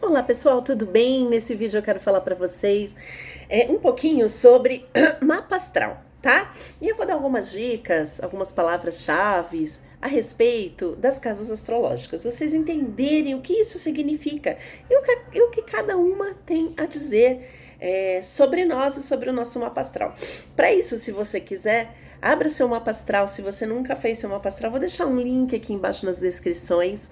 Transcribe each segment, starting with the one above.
Olá pessoal, tudo bem? Nesse vídeo eu quero falar para vocês um pouquinho sobre mapa astral, tá? E eu vou dar algumas dicas, algumas palavras-chave a respeito das casas astrológicas, vocês entenderem o que isso significa e o que cada uma tem a dizer sobre nós e sobre o nosso mapa astral. Para isso, se você quiser, abra seu mapa astral. Se você nunca fez seu mapa astral, vou deixar um link aqui embaixo nas descrições,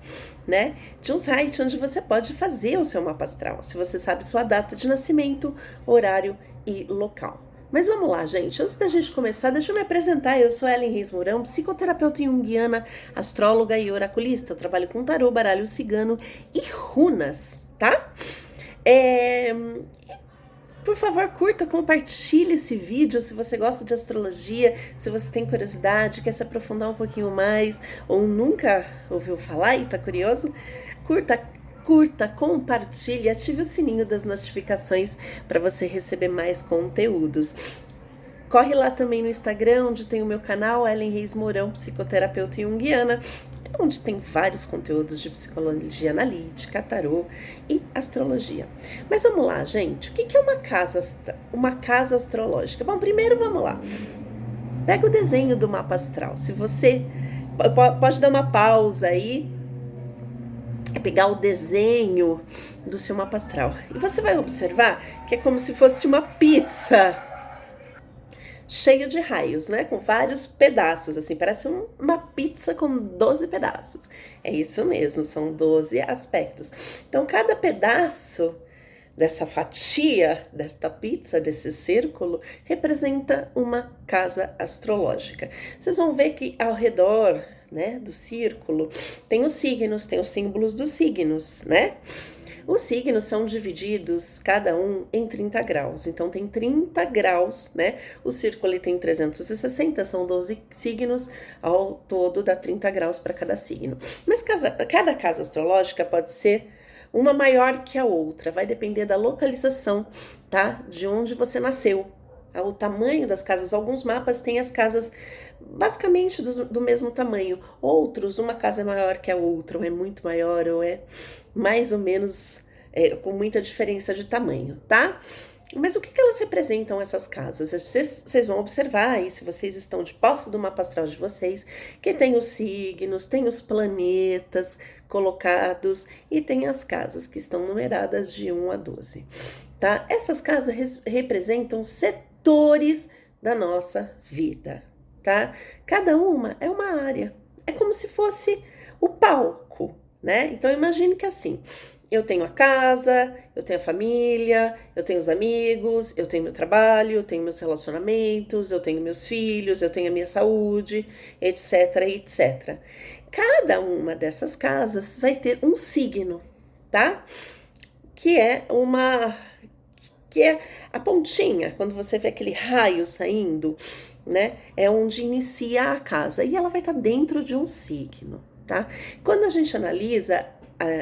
né? De um site onde você pode fazer o seu mapa astral. Se você sabe sua data de nascimento, horário e local. Mas vamos lá, gente. Antes da gente começar, deixa eu me apresentar. Eu sou Ellen Reis Mourão, psicoterapeuta junguiana, astróloga e oraculista. Eu trabalho com tarô, baralho cigano e runas, tá? Por favor, curta, compartilhe esse vídeo se você gosta de astrologia, se você tem curiosidade, quer se aprofundar um pouquinho mais, ou nunca ouviu falar e tá curioso, curta, compartilhe, ative o sininho das notificações para você receber mais conteúdos. Corre lá também no Instagram, onde tem o meu canal, Ellen Reis Mourão, psicoterapeuta junguiana, onde tem vários conteúdos de psicologia analítica, tarô e astrologia. Mas vamos lá, gente. O que é uma casa astrológica? Bom, primeiro vamos lá. Pega o desenho do mapa astral. Se você pode dar uma pausa aí, pegar o desenho do seu mapa astral. E você vai observar que é como se fosse uma pizza cheio de raios, né? Com vários pedaços, assim, parece uma pizza com 12 pedaços. É isso mesmo, são 12 aspectos. Então, cada pedaço dessa fatia, desta pizza, desse círculo, representa uma casa astrológica. Vocês vão ver que ao redor, né, do círculo, tem os signos, tem os símbolos dos signos, né? Os signos são divididos, cada um, em 30 graus. Então, tem 30 graus, né? O círculo ele tem 360, são 12 signos. Ao todo, dá 30 graus para cada signo. Mas cada casa astrológica pode ser uma maior que a outra. Vai depender da localização, tá? De onde você nasceu. O tamanho das casas. Alguns mapas têm as casas basicamente do mesmo tamanho. Outros, uma casa é maior que a outra, ou é muito maior, ou é mais ou menos com muita diferença de tamanho, tá? Mas o que elas representam, essas casas? Vocês vão observar aí, se vocês estão de posse do mapa astral de vocês, que tem os signos, tem os planetas colocados e tem as casas que estão numeradas de 1 a 12, tá? Essas casas representam setores da nossa vida, tá? Cada uma é uma área, é como se fosse o palco, né? Então imagine que assim, eu tenho a casa, eu tenho a família, eu tenho os amigos, eu tenho meu trabalho, eu tenho meus relacionamentos, eu tenho meus filhos, eu tenho a minha saúde, etc, etc. Cada uma dessas casas vai ter um signo, tá? Que é a pontinha, quando você vê aquele raio saindo, né? É onde inicia a casa e ela vai estar dentro de um signo, tá? Quando a gente analisa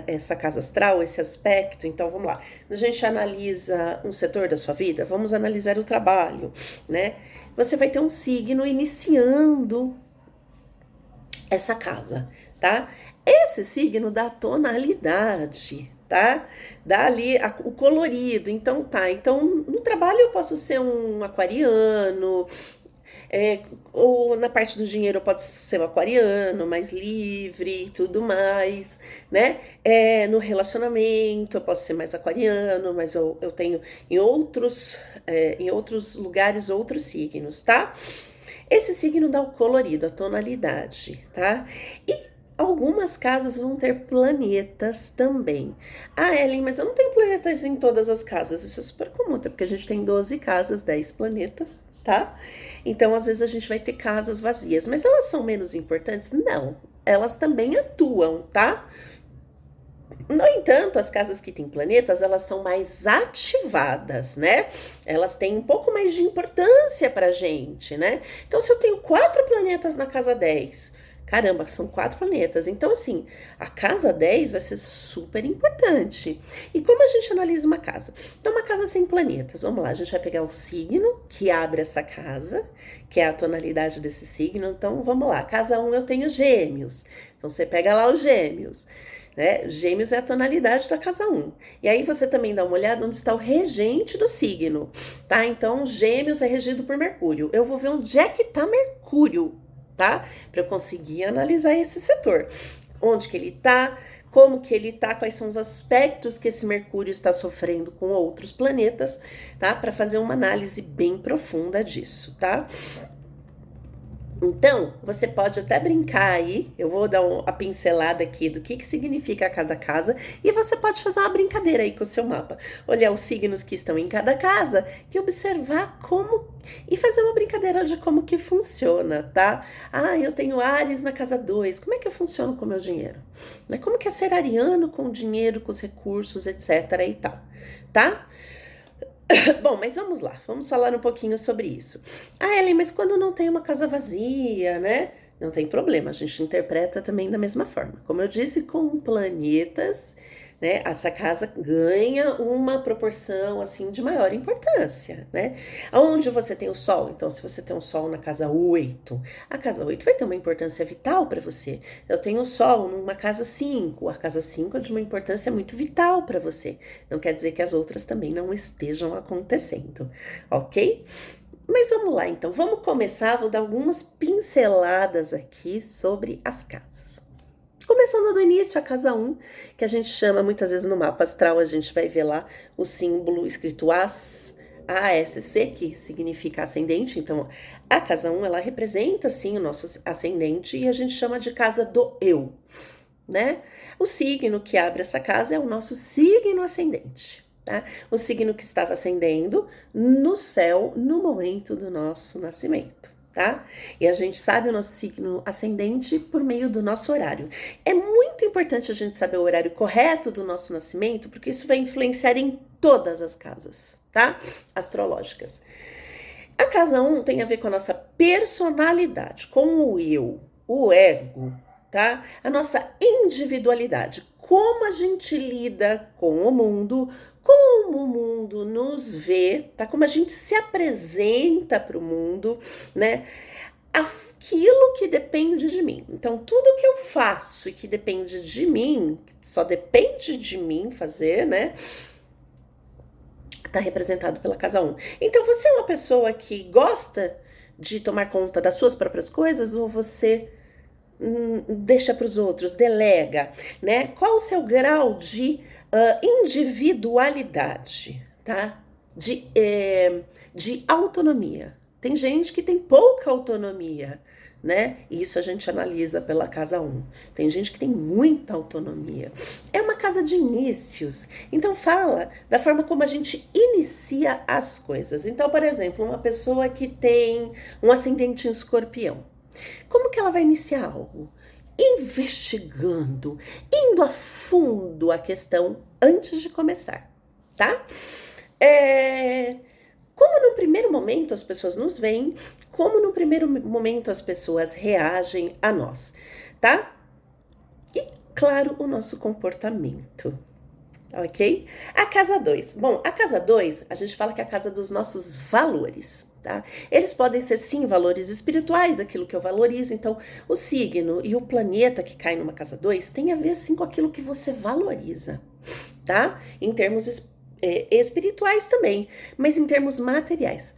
essa casa astral, esse aspecto, então vamos lá. A gente analisa um setor da sua vida, vamos analisar o trabalho, né? Você vai ter um signo iniciando essa casa, tá? Esse signo dá tonalidade, tá? Dá ali o colorido, então tá. Então, no trabalho eu posso ser um aquariano, ou na parte do dinheiro eu posso ser um aquariano, mais livre e tudo mais, né? No relacionamento eu posso ser mais aquariano, mas eu tenho em outros lugares outros signos, tá? Esse signo dá o colorido, a tonalidade, tá? E algumas casas vão ter planetas também. Ah, Ellen, mas eu não tenho planetas em todas as casas. Isso é super comum, até porque a gente tem 12 casas, 10 planetas, tá? Então, às vezes a gente vai ter casas vazias, mas elas são menos importantes? Não, elas também atuam, tá? No entanto, as casas que têm planetas, elas são mais ativadas, né? Elas têm um pouco mais de importância pra gente, né? Então, se eu tenho 4 planetas na casa 10, caramba, são 4 planetas. Então, assim, a casa 10 vai ser super importante. E como a gente analisa uma casa? Então, uma casa sem planetas. Vamos lá, a gente vai pegar o signo que abre essa casa, que é a tonalidade desse signo. Então, vamos lá. Casa 1 eu tenho Gêmeos. Então, você pega lá os Gêmeos. né? Gêmeos é a tonalidade da casa 1. E aí você também dá uma olhada onde está o regente do signo, tá? Então, Gêmeos é regido por Mercúrio. Eu vou ver onde é que tá Mercúrio, tá? Para eu conseguir analisar esse setor. Onde que ele tá, como que ele tá, quais são os aspectos que esse Mercúrio está sofrendo com outros planetas, tá? Para fazer uma análise bem profunda disso, tá? Então, você pode até brincar aí, eu vou dar a pincelada aqui do que significa cada casa, e você pode fazer uma brincadeira aí com o seu mapa. Olhar os signos que estão em cada casa e observar como, e fazer uma brincadeira de como que funciona, tá? Ah, eu tenho Áries na casa 2, como é que eu funciono com o meu dinheiro? Como que é ser ariano com o dinheiro, com os recursos, etc e tal, tá? Bom, mas vamos lá, vamos falar um pouquinho sobre isso. Ah, Ellen, mas quando não tem uma casa vazia, né? Não tem problema, a gente interpreta também da mesma forma. Como eu disse, com planetas, né? Essa casa ganha uma proporção, assim, de maior importância, né? Onde você tem o Sol, então se você tem o Sol na casa 8, a casa 8 vai ter uma importância vital para você. Eu tenho o Sol numa casa 5, a casa 5 é de uma importância muito vital para você. Não quer dizer que as outras também não estejam acontecendo, ok? Mas vamos lá, então. Vamos começar, vou dar algumas pinceladas aqui sobre as casas. Começando do início, a casa 1, que a gente chama, muitas vezes no mapa astral, a gente vai ver lá o símbolo escrito ASC, que significa ascendente. Então, a casa 1, ela representa, sim, o nosso ascendente e a gente chama de casa do eu, né? O signo que abre essa casa é o nosso signo ascendente, tá? O signo que estava ascendendo no céu no momento do nosso nascimento. Tá? E a gente sabe o nosso signo ascendente por meio do nosso horário. É muito importante a gente saber o horário correto do nosso nascimento, porque isso vai influenciar em todas as casas, tá? Astrológicas. A casa 1 tem a ver com a nossa personalidade, com o eu, o ego, tá? A nossa individualidade, como a gente lida com o mundo, como o mundo nos vê, tá? Como a gente se apresenta para o mundo, né? Aquilo que depende de mim. Então, tudo que eu faço e que depende de mim, só depende de mim fazer, né? Tá representado pela casa 1. Então, você é uma pessoa que gosta de tomar conta das suas próprias coisas ou você deixa para os outros, delega, né? Qual o seu grau de individualidade, tá? De autonomia. Tem gente que tem pouca autonomia, né? E isso a gente analisa pela casa 1. Tem gente que tem muita autonomia. É uma casa de inícios. Então fala da forma como a gente inicia as coisas. Então, por exemplo, uma pessoa que tem um ascendente em Escorpião. Como que ela vai iniciar algo? Investigando, indo a fundo a questão antes de começar, tá? Como no primeiro momento as pessoas nos veem, como no primeiro momento as pessoas reagem a nós, tá? E, claro, o nosso comportamento, ok? A casa 2. Bom, a casa 2, a gente fala que é a casa dos nossos valores, tá? Eles podem ser, sim, valores espirituais, aquilo que eu valorizo. Então, o signo e o planeta que cai numa casa 2 tem a ver, sim, com aquilo que você valoriza, tá? Em termos espirituais também, mas em termos materiais.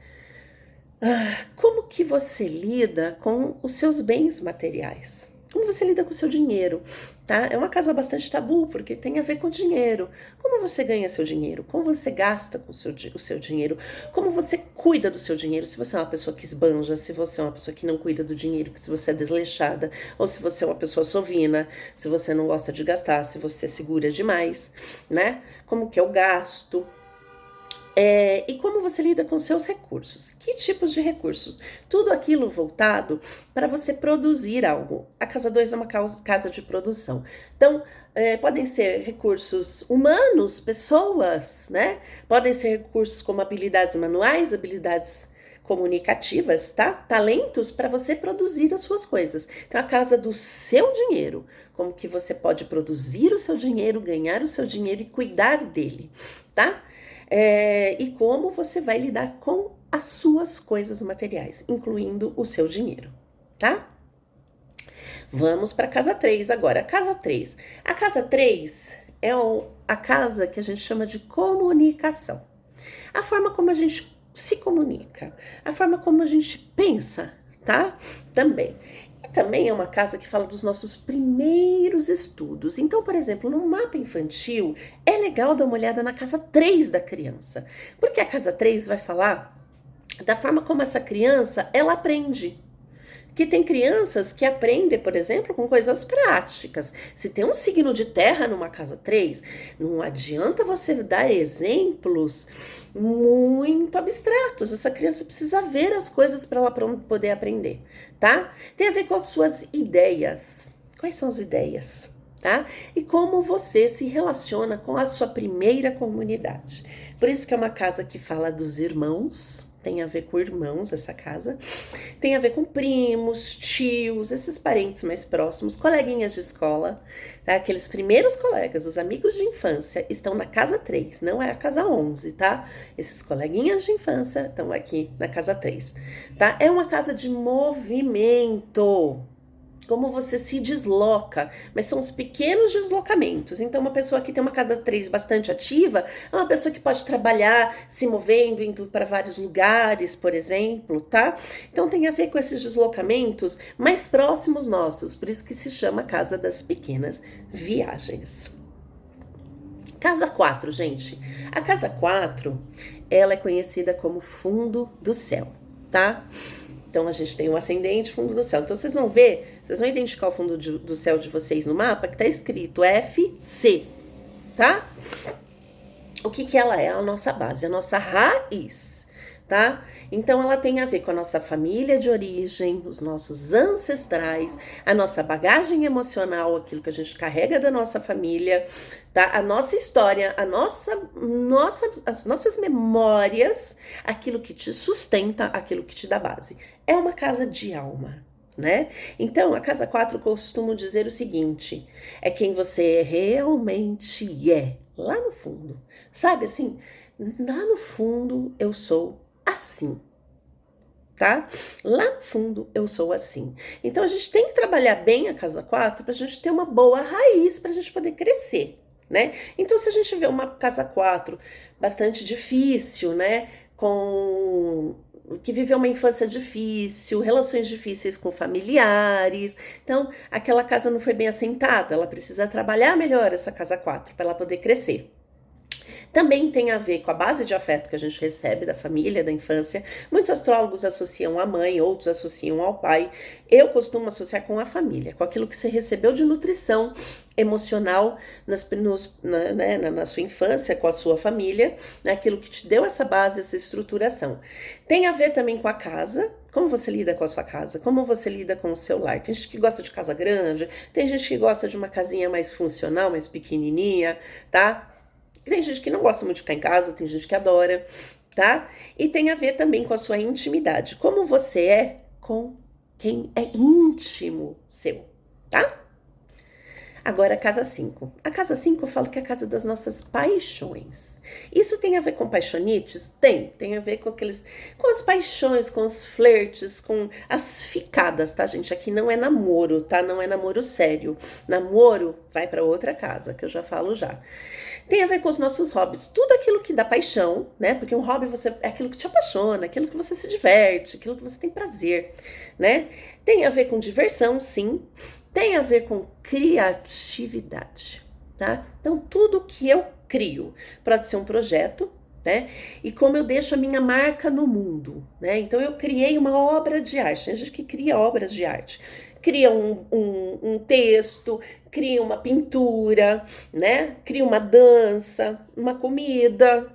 Como que você lida com os seus bens materiais? Como você lida com o seu dinheiro, tá? É uma casa bastante tabu, porque tem a ver com dinheiro. Como você ganha seu dinheiro? Como você gasta com o seu dinheiro? Como você cuida do seu dinheiro? Se você é uma pessoa que esbanja, se você é uma pessoa que não cuida do dinheiro, se você é desleixada, ou se você é uma pessoa sovina, se você não gosta de gastar, se você segura demais, né? Como que é o gasto? E como você lida com seus recursos? Que tipos de recursos? Tudo aquilo voltado para você produzir algo. A casa 2 é uma casa de produção. Então, podem ser recursos humanos, pessoas, né? Podem ser recursos como habilidades manuais, habilidades comunicativas, tá? Talentos para você produzir as suas coisas. Então, a casa do seu dinheiro. Como que você pode produzir o seu dinheiro, ganhar o seu dinheiro e cuidar dele, tá? E como você vai lidar com as suas coisas materiais, incluindo o seu dinheiro, tá? Vamos para a casa 3 agora. A casa 3. A casa 3 é a casa que a gente chama de comunicação. A forma como a gente se comunica, a forma como a gente pensa, tá? Também. E também é uma casa que fala dos nossos primeiros estudos. Então, por exemplo, no mapa infantil, é legal dar uma olhada na casa 3 da criança. Porque a casa 3 vai falar da forma como essa criança, ela aprende. Que tem crianças que aprendem, por exemplo, com coisas práticas. Se tem um signo de terra numa casa 3, não adianta você dar exemplos muito abstratos. Essa criança precisa ver as coisas para ela poder aprender, tá? Tem a ver com as suas ideias. Quais são as ideias, tá? E como você se relaciona com a sua primeira comunidade. Por isso que é uma casa que fala dos irmãos. Tem a ver com irmãos, essa casa. Tem a ver com primos, tios, esses parentes mais próximos, coleguinhas de escola, tá? Aqueles primeiros colegas, os amigos de infância, estão na casa 3, não é a casa 11, tá? Esses coleguinhas de infância estão aqui na casa 3, tá? É uma casa de movimento. Como você se desloca, mas são os pequenos deslocamentos. Então, uma pessoa que tem uma casa 3 bastante ativa, é uma pessoa que pode trabalhar se movendo, indo para vários lugares, por exemplo, tá? Então, tem a ver com esses deslocamentos mais próximos nossos, por isso que se chama Casa das Pequenas Viagens. Casa 4, gente. A casa 4, ela é conhecida como fundo do céu, tá? Então, a gente tem o ascendente, fundo do céu. Então, vocês vão ver, vocês vão identificar o fundo do céu de vocês no mapa, que tá escrito FC, tá? O que ela é? A nossa base, a nossa raiz, tá? Então, ela tem a ver com a nossa família de origem, os nossos ancestrais, a nossa bagagem emocional, aquilo que a gente carrega da nossa família, tá? A nossa história, as nossas memórias, aquilo que te sustenta, aquilo que te dá base. É uma casa de alma, né? Então, a casa 4 costumo dizer o seguinte, é quem você realmente é, lá no fundo. Sabe assim, lá no fundo eu sou assim, tá? Lá no fundo eu sou assim. Então, a gente tem que trabalhar bem a casa 4 pra gente ter uma boa raiz, pra gente poder crescer, né? Então, se a gente vê uma casa 4 bastante difícil, né? Que viveu uma infância difícil, relações difíceis com familiares. Então, aquela casa não foi bem assentada, ela precisa trabalhar melhor essa casa 4 para ela poder crescer. Também tem a ver com a base de afeto que a gente recebe da família, da infância. Muitos astrólogos associam à mãe, outros associam ao pai. Eu costumo associar com a família, com aquilo que você recebeu de nutrição emocional na sua infância, com a sua família, aquilo que te deu essa base, essa estruturação. Tem a ver também com a casa, como você lida com a sua casa, como você lida com o seu lar. Tem gente que gosta de casa grande, tem gente que gosta de uma casinha mais funcional, mais pequenininha, tá? Tem gente que não gosta muito de ficar em casa, tem gente que adora, tá? E tem a ver também com a sua intimidade, como você é com quem é íntimo seu, tá? Agora, a casa 5. A casa 5 eu falo que é a casa das nossas paixões. Isso tem a ver com paixonites? Tem a ver com com as paixões, com os flertes, com as ficadas, tá, gente? Aqui não é namoro, tá? Não é namoro sério. Namoro vai para outra casa, que eu já falo já. Tem a ver com os nossos hobbies, tudo aquilo que dá paixão, né? Porque um hobby é aquilo que te apaixona, aquilo que você se diverte, aquilo que você tem prazer, né? Tem a ver com diversão, sim. Tem a ver com criatividade, tá? Então, tudo que eu crio pode ser um projeto, né? E como eu deixo a minha marca no mundo, né? Então, eu criei uma obra de arte. Tem gente que cria obras de arte. Cria um texto, cria uma pintura, né? Cria uma dança, uma comida.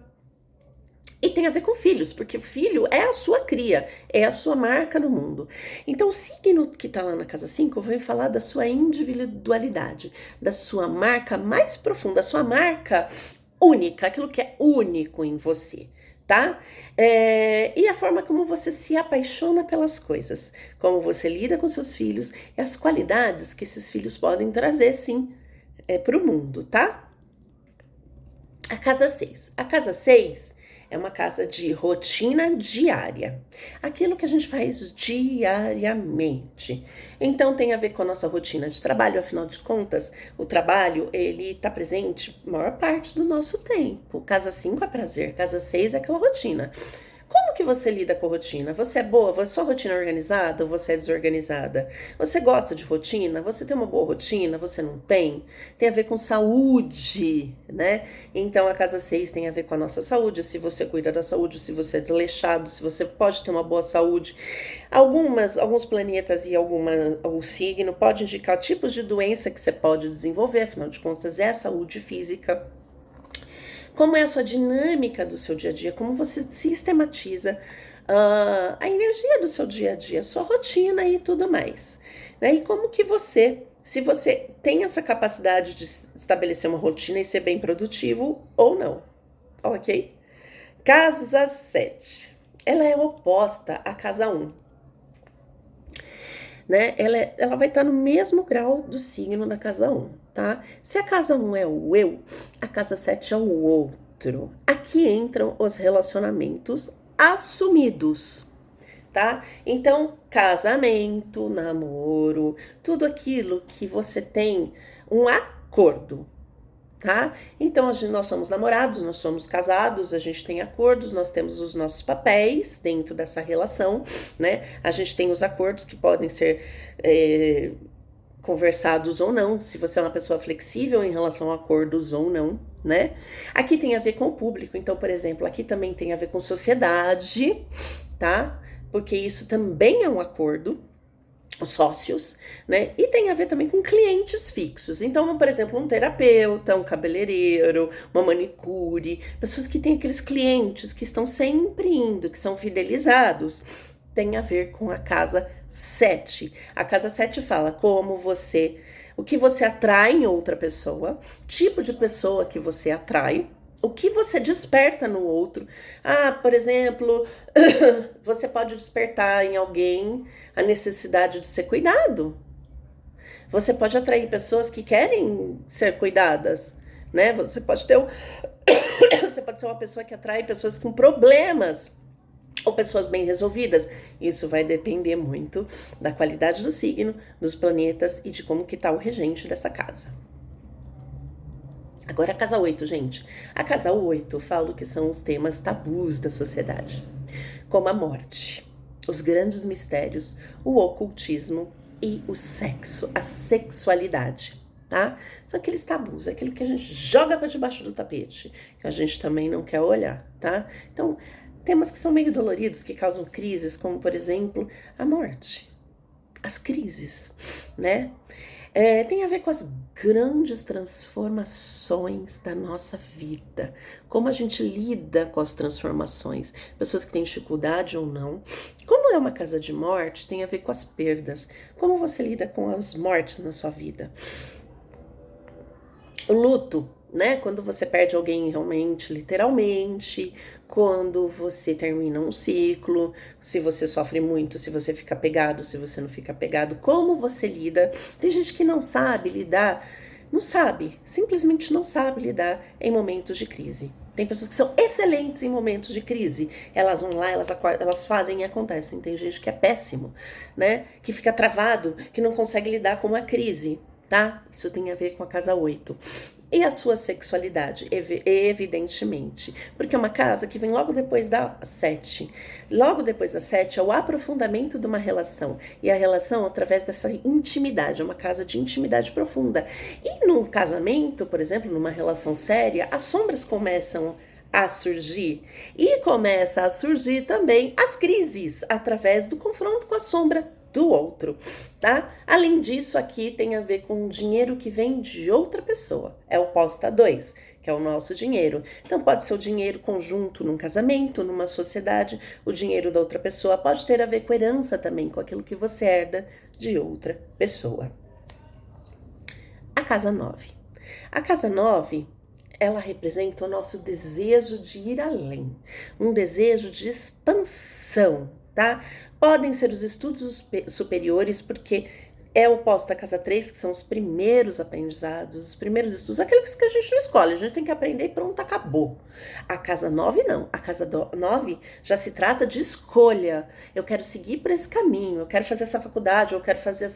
E tem a ver com filhos, porque filho é a sua cria, é a sua marca no mundo. Então, o signo que tá lá na casa 5 vai falar da sua individualidade, da sua marca mais profunda, da sua marca única, aquilo que é único em você, tá? E a forma como você se apaixona pelas coisas, como você lida com seus filhos e as qualidades que esses filhos podem trazer, sim, para o mundo, tá? A casa 6. A casa 6 É uma casa de rotina diária. Aquilo que a gente faz diariamente. Então tem a ver com a nossa rotina de trabalho, afinal de contas, o trabalho, ele está presente a maior parte do nosso tempo. Casa 5 é prazer, casa 6 é aquela rotina. Como que você lida com a rotina? Você é boa? Sua rotina é organizada ou você é desorganizada? Você gosta de rotina? Você tem uma boa rotina? Você não tem? Tem a ver com saúde, né? Então a casa 6 tem a ver com a nossa saúde, se você cuida da saúde, se você é desleixado, se você pode ter uma boa saúde. Alguns planetas e algum signo pode indicar tipos de doença que você pode desenvolver, afinal de contas é a saúde física. Como é a sua dinâmica do seu dia a dia, como você sistematiza a energia do seu dia a dia, sua rotina e tudo mais. Né? E como que se você tem essa capacidade de estabelecer uma rotina e ser bem produtivo ou não, ok? Casa 7, ela é oposta à casa 1. Né? Ela vai estar no mesmo grau do signo da casa 1, tá? Se a casa 1 é o eu, a casa 7 é o outro. Aqui entram os relacionamentos assumidos, tá? Então, casamento, namoro, tudo aquilo que você tem um acordo, tá? Então, nós somos namorados, nós somos casados, a gente tem acordos, nós temos os nossos papéis dentro dessa relação, né? A gente tem os acordos que podem ser conversados ou não, se você é uma pessoa flexível em relação a acordos ou não, né? Aqui tem a ver com o público, então, por exemplo, aqui também tem a ver com sociedade, tá? Porque isso também é um acordo, os sócios, né? E tem a ver também com clientes fixos. Então, por exemplo, um terapeuta, um cabeleireiro, uma manicure, pessoas que têm aqueles clientes que estão sempre indo, que são fidelizados, tem a ver com a casa 7. A casa 7 fala o que você atrai em outra pessoa, tipo de pessoa que você atrai, o que você desperta no outro. Por exemplo, você pode despertar em alguém a necessidade de ser cuidado. Você pode atrair pessoas que querem ser cuidadas, né? Você pode ser uma pessoa que atrai pessoas com problemas ou pessoas bem resolvidas. Isso vai depender muito da qualidade do signo, dos planetas e de como que tá o regente dessa casa. Agora a casa 8, gente. A casa 8 falo que são os temas tabus da sociedade, como a morte, os grandes mistérios, o ocultismo e o sexo, a sexualidade, tá? São aqueles tabus, aquilo que a gente joga para debaixo do tapete, que a gente também não quer olhar, tá? Então, temas que são meio doloridos, que causam crises, como, por exemplo, a morte, as crises, né? Tem a ver com as grandes transformações da nossa vida, como a gente lida com as transformações, pessoas que têm dificuldade ou não. Como é uma casa de morte, tem a ver com as perdas, como você lida com as mortes na sua vida. O luto, né? Quando você perde alguém realmente, literalmente, quando você termina um ciclo, se você sofre muito, se você fica apegado, se você não fica apegado, como você lida. Tem gente que não sabe lidar, simplesmente não sabe lidar em momentos de crise. Tem pessoas que são excelentes em momentos de crise. Elas vão lá, elas fazem e acontecem. Tem gente que é péssimo, né? Que fica travado, que não consegue lidar com uma crise, tá? Isso tem a ver com a casa 8. E a sua sexualidade, evidentemente, porque é uma casa que vem logo depois da 7. Logo depois da 7 é o aprofundamento de uma relação, e a relação através dessa intimidade, é uma casa de intimidade profunda. E num casamento, por exemplo, numa relação séria, as sombras começam a surgir, e começa a surgir também as crises, através do confronto com a sombra do outro, tá? Além disso, aqui tem a ver com dinheiro que vem de outra pessoa. É o posta 2, que é o nosso dinheiro. Então, pode ser o dinheiro conjunto num casamento, numa sociedade, o dinheiro da outra pessoa. Pode ter a ver com herança também, com aquilo que você herda de outra pessoa. A casa 9. A casa 9, ela representa o nosso desejo de ir além, um desejo de expansão, tá? Podem ser os estudos superiores, porque É oposta à casa 3, que são os primeiros aprendizados, os primeiros estudos, aqueles que a gente não escolhe, a gente tem que aprender e pronto, acabou. A casa 9 não, a casa 9 já se trata de escolha. Eu quero seguir por esse caminho, eu quero fazer essa faculdade, eu quero fazer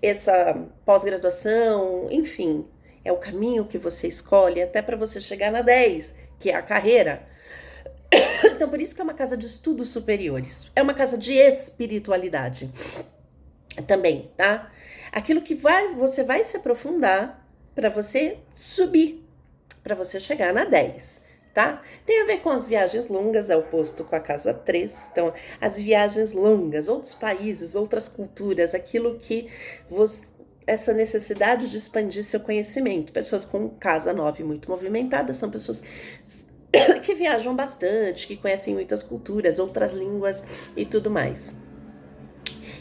essa pós-graduação, enfim. É o caminho que você escolhe até para você chegar na 10, que é a carreira. Então, por isso que é uma casa de estudos superiores. É uma casa de espiritualidade também, tá? Aquilo que você vai se aprofundar para você subir, para você chegar na 10, tá? Tem a ver com as viagens longas, é oposto com a casa 3. Então, as viagens longas, outros países, outras culturas, aquilo que essa necessidade de expandir seu conhecimento. Pessoas com casa 9 muito movimentadas são pessoas que viajam bastante, que conhecem muitas culturas, outras línguas e tudo mais.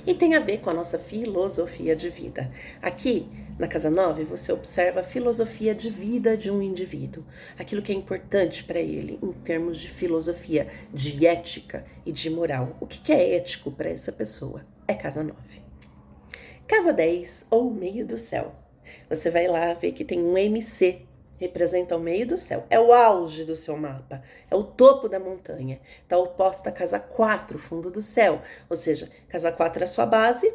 E tem a ver com a nossa filosofia de vida. Aqui, na casa 9, você observa a filosofia de vida de um indivíduo. Aquilo que é importante para ele em termos de filosofia, de ética e de moral. O que é ético para essa pessoa? É casa 9. Casa 10, ou meio do céu. Você vai lá ver que tem um MC, representa o meio do céu. É o auge do seu mapa, é o topo da montanha. Está oposta à casa 4, fundo do céu. Ou seja, casa 4 é a sua base,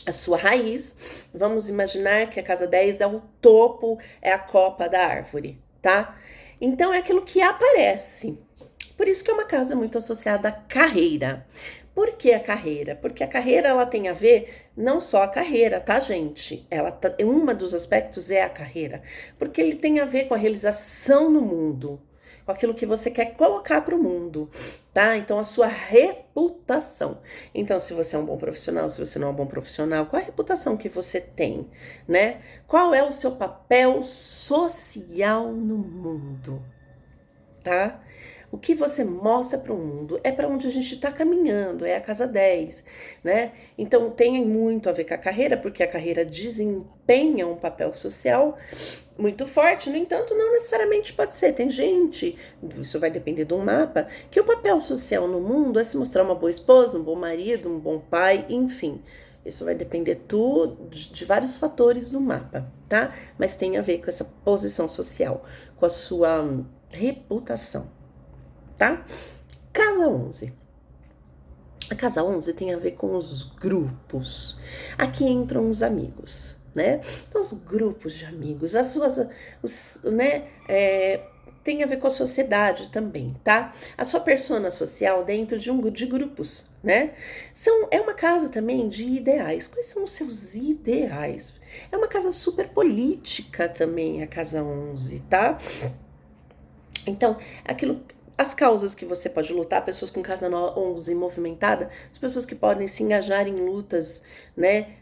a sua raiz. Vamos imaginar que a casa 10 é o topo, é a copa da árvore, tá? Então é aquilo que aparece. Por isso que é uma casa muito associada à carreira. Por que a carreira? Porque a carreira ela tem a ver não só a carreira, tá, gente? Uma dos aspectos é a carreira, porque ele tem a ver com a realização no mundo, com aquilo que você quer colocar para o mundo, tá? Então a sua reputação. Então, se você é um bom profissional, se você não é um bom profissional, qual é a reputação que você tem, né? Qual é o seu papel social no mundo, tá? O que você mostra para o mundo é para onde a gente está caminhando, é a casa 10, né? Então tem muito a ver com a carreira, porque a carreira desempenha um papel social muito forte, no entanto, não necessariamente pode ser. Tem gente, isso vai depender de um mapa, que o papel social no mundo é se mostrar uma boa esposa, um bom marido, um bom pai, enfim. Isso vai depender de vários fatores no mapa, tá? Mas tem a ver com essa posição social, com a sua reputação. Tá? Casa 11. A casa 11 tem a ver com os grupos. Aqui entram os amigos, né? Então, os grupos de amigos, tem a ver com a sociedade também, tá? A sua persona social dentro de grupos, né? É uma casa também de ideais. Quais são os seus ideais? É uma casa super política também, a casa 11, tá? Então, as causas que você pode lutar, pessoas com casa 11 movimentada, as pessoas que podem se engajar em lutas, né,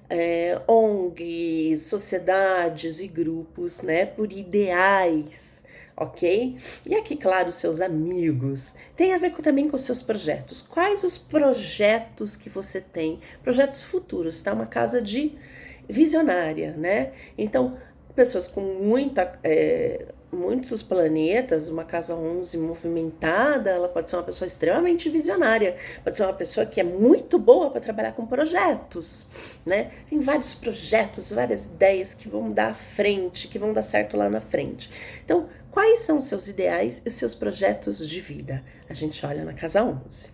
ONGs, sociedades e grupos, né, por ideais, ok? E aqui, claro, seus amigos. Tem a ver também com os seus projetos. Quais os projetos que você tem? Projetos futuros, tá? Uma casa de visionária, né? Então, pessoas com muitos planetas, uma casa 11 movimentada, ela pode ser uma pessoa extremamente visionária, pode ser uma pessoa que é muito boa para trabalhar com projetos, né? Tem vários projetos, várias ideias que vão dar à frente, que vão dar certo lá na frente. Então, quais são os seus ideais e os seus projetos de vida? A gente olha na casa 11.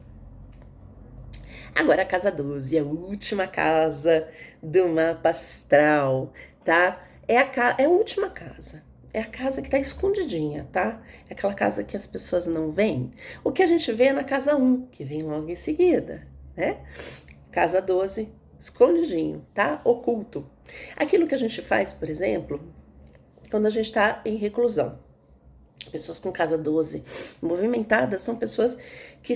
Agora a casa 12, a última casa do mapa astral, tá? É a última casa. É a casa que tá escondidinha, tá? É aquela casa que as pessoas não veem. O que a gente vê é na casa 1, que vem logo em seguida, né? Casa 12, escondidinho, tá? Oculto. Aquilo que a gente faz, por exemplo, quando a gente tá em reclusão. Pessoas com casa 12 movimentadas são pessoas que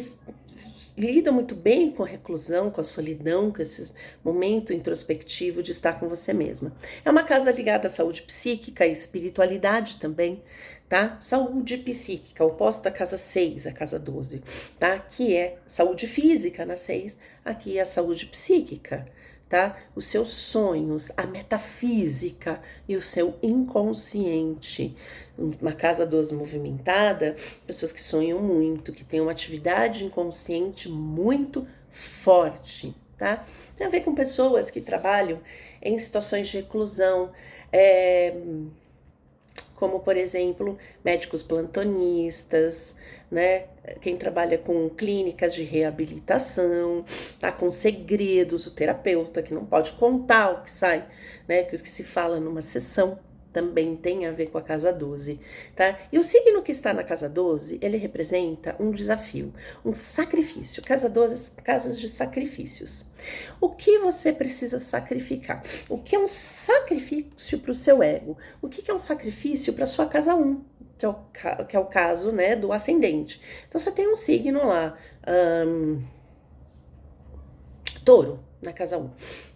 lidam muito bem com a reclusão, com a solidão, com esse momento introspectivo de estar com você mesma. É uma casa ligada à saúde psíquica e espiritualidade também, tá? Saúde psíquica, oposta à casa 6, a casa 12, tá? Que é saúde física na 6, aqui é a saúde psíquica, tá? Os seus sonhos, a metafísica e o seu inconsciente. Uma casa 12 movimentada, pessoas que sonham muito, que têm uma atividade inconsciente muito forte, tá? Tem a ver com pessoas que trabalham em situações de reclusão, é, como, por exemplo, médicos plantonistas, né? Quem trabalha com clínicas de reabilitação, tá? Com segredos, o terapeuta que não pode contar o que sai, né? Que o que se fala numa sessão também tem a ver com a casa 12, tá? E o signo que está na casa 12, ele representa um desafio, um sacrifício. Casa 12, casas de sacrifícios. O que você precisa sacrificar? O que é um sacrifício para o seu ego? O que é um sacrifício para a sua casa 1? Que é o caso, né, do ascendente. Então, você tem um signo lá, Touro, na casa 1,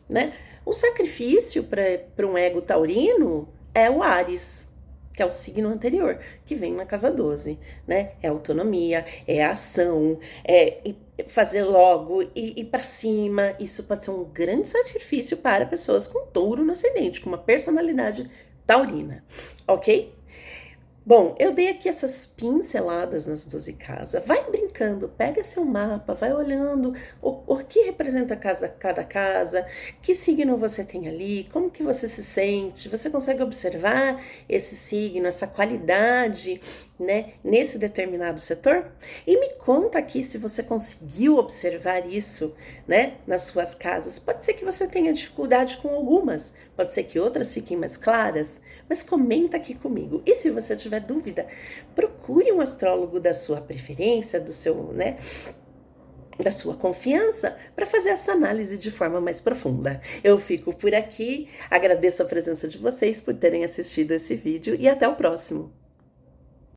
né? O sacrifício para um ego taurino é o Áries, que é o signo anterior, que vem na casa 12, né? É autonomia, é ação, é fazer logo e ir para cima. Isso pode ser um grande sacrifício para pessoas com touro no ascendente, com uma personalidade taurina, ok? Bom, eu dei aqui essas pinceladas nas 12 casas. Vai brincando, pega seu mapa, vai olhando o que representa cada casa, que signo você tem ali, como que você se sente. Você consegue observar esse signo, essa qualidade, né, nesse determinado setor? E me conta aqui se você conseguiu observar isso, né, nas suas casas. Pode ser que você tenha dificuldade com algumas, pode ser que outras fiquem mais claras, mas comenta aqui comigo. E se você tiver dúvida, procure um astrólogo da sua preferência, do seu, né, da sua confiança, para fazer essa análise de forma mais profunda. Eu fico por aqui, agradeço a presença de vocês por terem assistido esse vídeo e até o próximo.